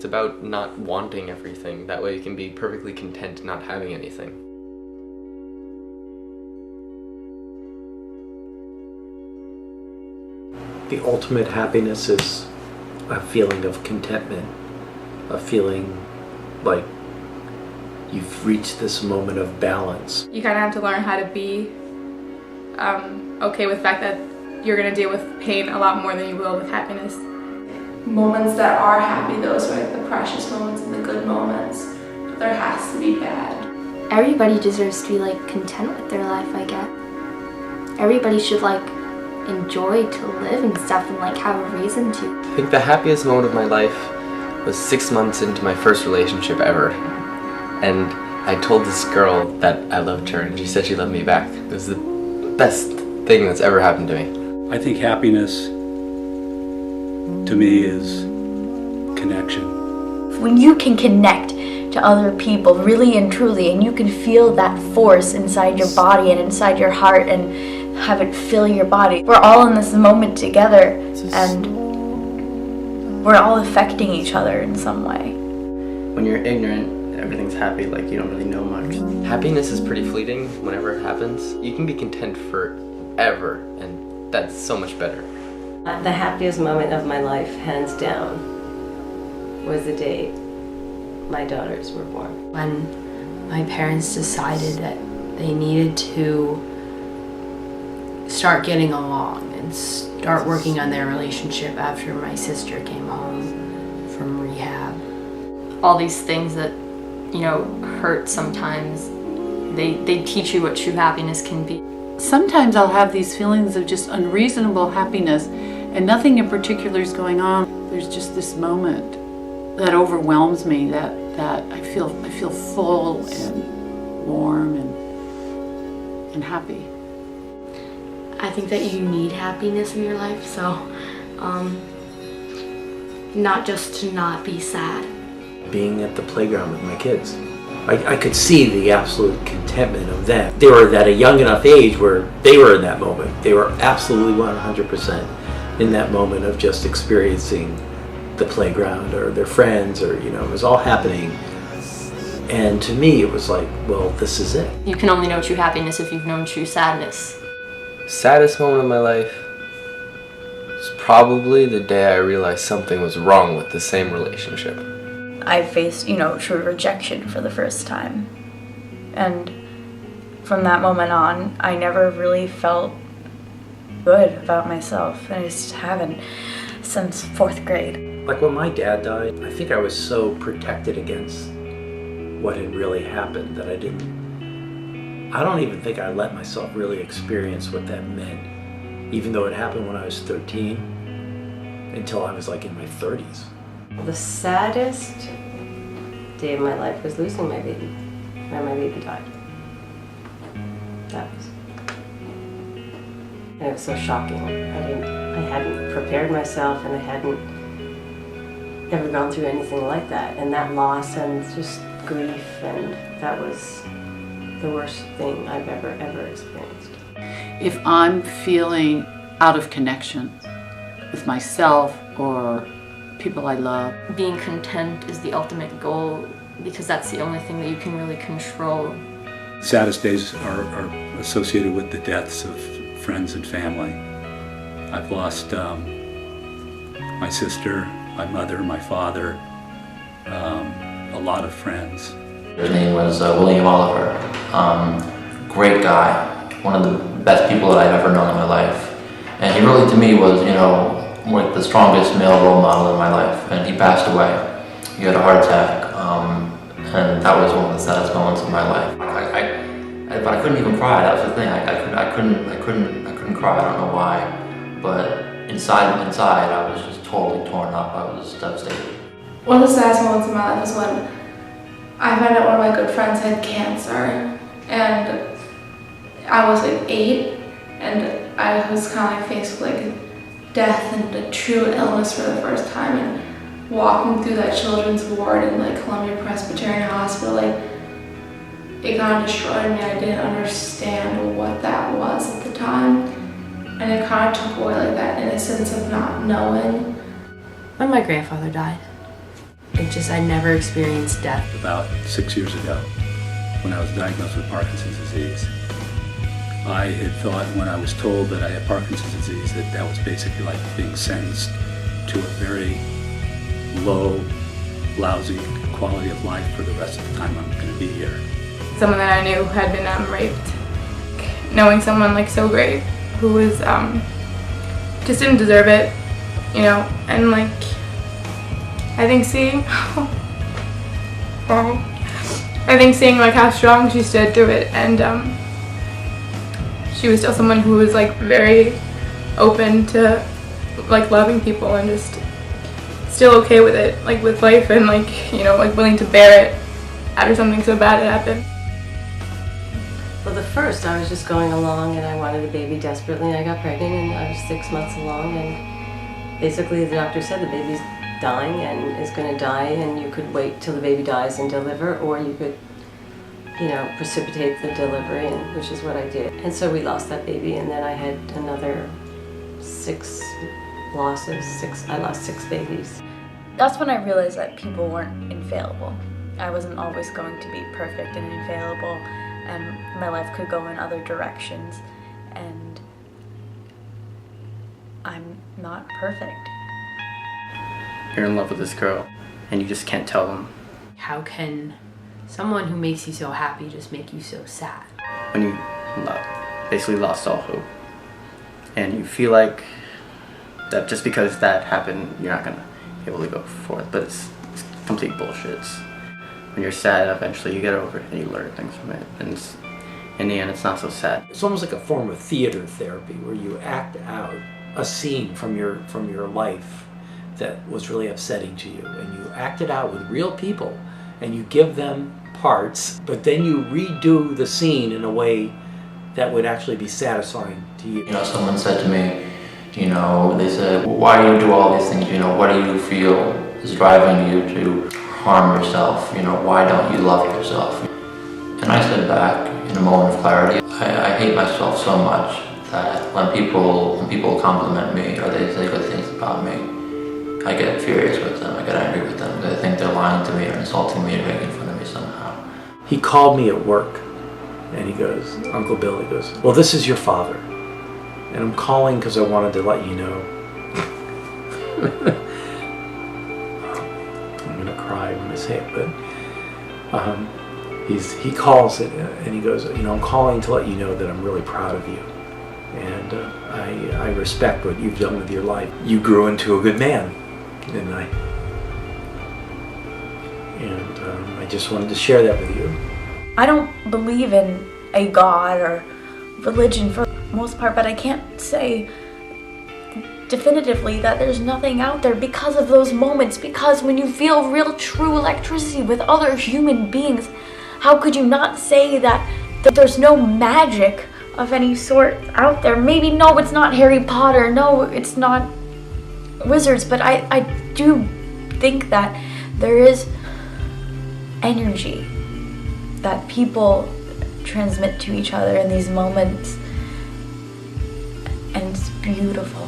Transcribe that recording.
It's about not wanting everything. That way you can be perfectly content not having anything. The ultimate happiness is a feeling of contentment, a feeling like you've reached this moment of balance. You kind of have to learn how to be okay with the fact that you're going to deal with pain a lot more than you will with happiness. Moments that are happy, those are like the precious moments and the good moments. But there has to be bad. Everybody deserves to be like content with their life, I guess. Everybody should like enjoy to live and stuff and like have a reason to. I think the happiest moment of my life was 6 months into my first relationship ever. And I told this girl that I loved her and she said she loved me back. It was the best thing that's ever happened to me. I think happiness to me is connection. When you can connect to other people really and truly, and you can feel that force inside your body and inside your heart and have it fill your body. We're all in this moment together and we're all affecting each other in some way. When you're ignorant, everything's happy, like you don't really know much. Happiness is pretty fleeting whenever it happens. You can be content forever, and that's so much better. The happiest moment of my life, hands down, was the day my daughters were born. When my parents decided that they needed to start getting along and start working on their relationship after my sister came home from rehab. All these things that, you know, hurt sometimes, they teach you what true happiness can be. Sometimes I'll have these feelings of just unreasonable happiness and nothing in particular is going on. There's just this moment that overwhelms me, that I feel full and warm and happy. I think that you need happiness in your life, so not just to not be sad. Being at the playground with my kids, I could see the absolute contentment of them. They were at a young enough age where they were in that moment. They were absolutely 100% in that moment of just experiencing the playground or their friends, or it was all happening. And to me it was like, well, this is it. You can only know true happiness if you've known true sadness. Saddest moment of my life was probably the day I realized something was wrong with the same relationship. I faced, true rejection for the first time. And from that moment on, I never really felt good about myself. And I just haven't since 4th grade. Like when my dad died, I think I was so protected against what had really happened that I don't even think I let myself really experience what that meant, even though it happened when I was 13, until I was like in my 30s. The saddest day of my life was losing my baby, when my baby died. That was, and it was so shocking. I hadn't prepared myself, and I hadn't ever gone through anything like that. And that loss and just grief, and that was the worst thing I've ever experienced. If I'm feeling out of connection with myself or people I love, Being content is the ultimate goal, because that's the only thing that you can really control. Saddest days are associated with the deaths of friends and family. I've lost my sister, my mother, my father, a lot of friends. His name was William Oliver. Great guy, one of the best people that I've ever known in my life. And he really, to me, was, like the strongest male role model in my life. And he passed away. He had a heart attack, and that was one of the saddest moments of my life. But I couldn't even cry. That was the thing. I couldn't cry. I don't know why, but inside, I was just totally torn up. I was devastated. One of the saddest moments of my life was when I found out one of my good friends had cancer, and I was like 8, and I was kind of like faced with like death and a true illness for the first time, and walking through that children's ward in like Columbia Presbyterian Hospital, like it kind of destroyed me. I didn't understand what that was at the time, and it kind of took away like that innocence of not knowing. When my grandfather died, I never experienced death. About 6 years ago, when I was diagnosed with Parkinson's disease, I had thought when I was told that I had Parkinson's disease that was basically like being sentenced to a very low, lousy quality of life for the rest of the time I'm going to be here. Someone that I knew had been raped. Knowing someone like so great who was just didn't deserve it, you know, and like I think seeing like how strong she stood through it, and she was still someone who was like very open to like loving people and just still okay with it, like with life, and like, you know, like willing to bear it after something so bad had happened. Well, the first I was just going along and I wanted a baby desperately, and I got pregnant and I was 6 months along, and basically the doctor said the baby's dying and is going to die, and you could wait till the baby dies and deliver, or you could, you know, precipitate the delivery, and which is what I did. And so we lost that baby, and then I had another 6 losses. I lost 6 babies. That's when I realized that people weren't infallible. I wasn't always going to be perfect and infallible, and my life could go in other directions, and I'm not perfect. You're in love with this girl, and you just can't tell them. How can someone who makes you so happy just make you so sad? When you basically lost all hope, and you feel like that just because that happened, you're not gonna be able to go forth, but it's complete bullshit. When you're sad, eventually you get over it and you learn things from it, and in the end it's not so sad. It's almost like a form of theater therapy where you act out a scene from your life that was really upsetting to you, and you act it out with real people, and you give them parts, but then you redo the scene in a way that would actually be satisfying to you. You know, someone said to me, you know, they said, why do you do all these things? You know, what do you feel is driving you to harm yourself? You know, why don't you love yourself? And I said back in a moment of clarity, I hate myself so much that when people compliment me or they say good things about me, I get furious with them, I get angry with them, because I think they're lying to me or insulting me or making fun of me somehow. He called me at work, and he goes, Uncle Bill, he goes, well, this is your father, and I'm calling because I wanted to let you know. I'm going to cry when I say it, but he calls it, and he goes, you know, I'm calling to let you know that I'm really proud of you, and I respect what you've done with your life. You grew into a good man. And I just wanted to share that with you. I don't believe in a God or religion for the most part, but I can't say definitively that there's nothing out there because of those moments, because when you feel real true electricity with other human beings, how could you not say that there's no magic of any sort out there? Maybe no, it's not Harry Potter, no, it's not wizards, but I do think that there is energy that people transmit to each other in these moments, and it's beautiful.